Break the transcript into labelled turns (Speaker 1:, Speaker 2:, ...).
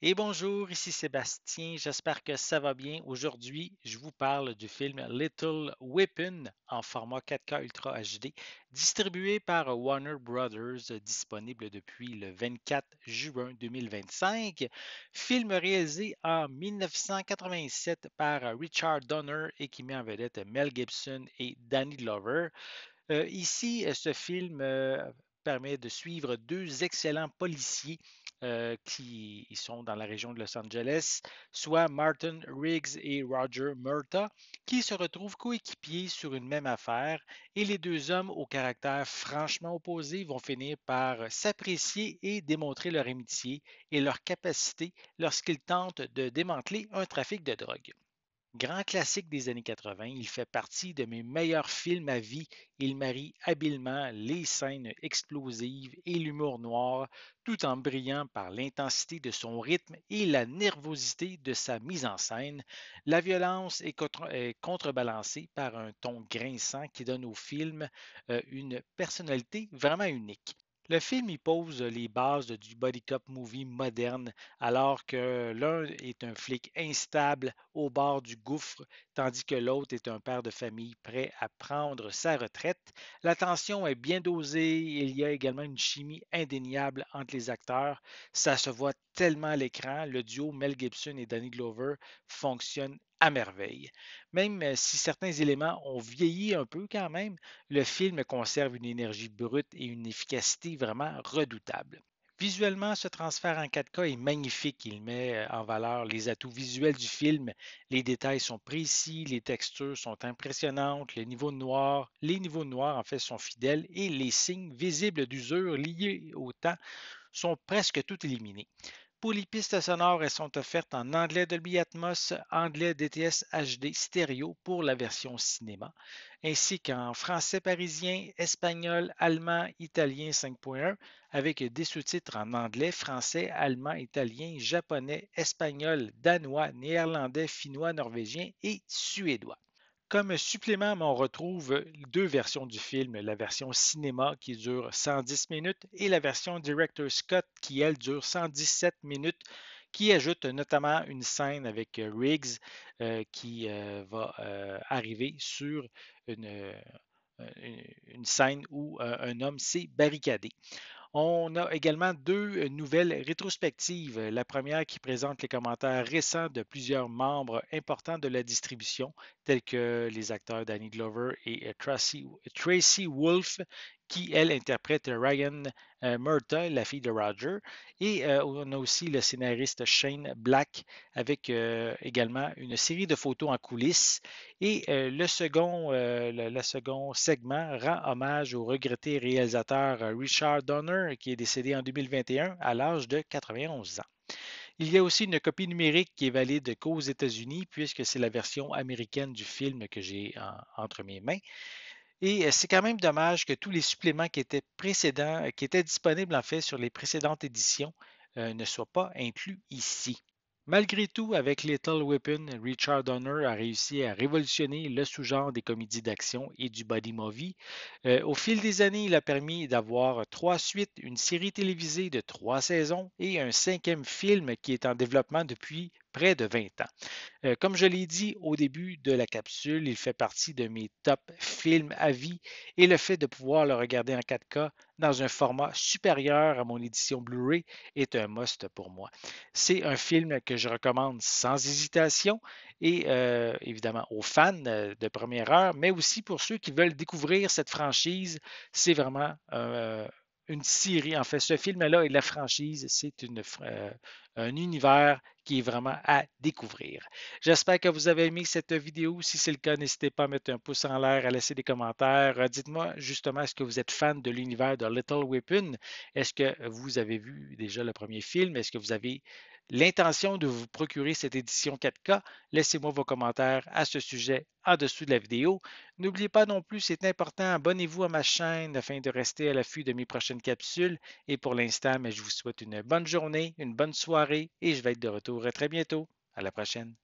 Speaker 1: Et bonjour, ici Sébastien, j'espère que ça va bien. Aujourd'hui, je vous parle du film Little Weapon en format 4K Ultra HD, distribué par Warner Brothers, disponible depuis le 24 juin 2025. Film réalisé en 1987 par Richard Donner et qui met en vedette Mel Gibson et Danny Glover. Ici, ce film permet de suivre deux excellents policiers qui sont dans la région de Los Angeles, soit Martin Riggs et Roger Murtaugh, qui se retrouvent coéquipiers sur une même affaire, et les deux hommes au caractère franchement opposé vont finir par s'apprécier et démontrer leur amitié et leur capacité lorsqu'ils tentent de démanteler un trafic de drogue. Grand classique des années 80, il fait partie de mes meilleurs films à vie. Il marie habilement les scènes explosives et l'humour noir, tout en brillant par l'intensité de son rythme et la nervosité de sa mise en scène. La violence est contrebalancée par un ton grinçant qui donne au film une personnalité vraiment unique. Le film y pose les bases du body cop movie moderne, alors que l'un est un flic instable au bord du gouffre, tandis que l'autre est un père de famille prêt à prendre sa retraite. La tension est bien dosée, il y a également une chimie indéniable entre les acteurs. Ça se voit tellement à l'écran, le duo Mel Gibson et Danny Glover fonctionne à merveille. Même si certains éléments ont vieilli un peu quand même, le film conserve une énergie brute et une efficacité vraiment redoutable. Visuellement, ce transfert en 4K est magnifique. Il met en valeur les atouts visuels du film. Les détails sont précis, les textures sont impressionnantes, les niveaux de noir en fait sont fidèles et les signes visibles d'usure liés au temps sont presque tous éliminés. Pour les pistes sonores, elles sont offertes en anglais Dolby Atmos, anglais DTS HD stéréo pour la version cinéma, ainsi qu'en français parisien, espagnol, allemand, italien 5.1, avec des sous-titres en anglais, français, allemand, italien, japonais, espagnol, danois, néerlandais, finnois, norvégien et suédois. Comme supplément, on retrouve deux versions du film, la version cinéma qui dure 110 minutes et la version Director Scott qui, elle, dure 117 minutes, qui ajoute notamment une scène avec Riggs qui va arriver sur une, euh, une scène où un homme s'est barricadé. On a également deux nouvelles rétrospectives. La première qui présente les commentaires récents de plusieurs membres importants de la distribution, tels que les acteurs Danny Glover et Tracy Wolf, qui, elle, interprète Ryan Murtaugh, la fille de Roger. Et on a aussi le scénariste Shane Black, avec également une série de photos en coulisses. Et le second segment rend hommage au regretté réalisateur Richard Donner, qui est décédé en 2021 à l'âge de 91 ans. Il y a aussi une copie numérique qui est valide qu'aux États-Unis, puisque c'est la version américaine du film que j'ai entre mes mains. Et c'est quand même dommage que tous les suppléments qui étaient précédents, qui étaient disponibles en fait sur les précédentes éditions, ne soient pas inclus ici. Malgré tout, avec Little Weapon, Richard Donner a réussi à révolutionner le sous-genre des comédies d'action et du body movie. Au fil des années, il a permis d'avoir trois suites, une série télévisée de trois saisons et un cinquième film qui est en développement depuis près de 20 ans. Comme je l'ai dit au début de la capsule, il fait partie de mes top films à vie et le fait de pouvoir le regarder en 4K dans un format supérieur à mon édition Blu-ray est un must pour moi. C'est un film que je recommande sans hésitation et évidemment aux fans de première heure, mais aussi pour ceux qui veulent découvrir cette franchise. C'est vraiment une série. En fait, ce film-là et la franchise, c'est un univers qui est vraiment à découvrir. J'espère que vous avez aimé cette vidéo. Si c'est le cas, n'hésitez pas à mettre un pouce en l'air, à laisser des commentaires. Dites-moi justement, est-ce que vous êtes fan de l'univers de Little Weapon? Est-ce que vous avez vu déjà le premier film? Est-ce que vous avez l'intention de vous procurer cette édition 4K? Laissez-moi vos commentaires à ce sujet en dessous de la vidéo. N'oubliez pas non plus, c'est important, abonnez-vous à ma chaîne afin de rester à l'affût de mes prochaines capsules. Et pour l'instant, je vous souhaite une bonne journée, une bonne soirée et je vais être de retour très bientôt. À la prochaine.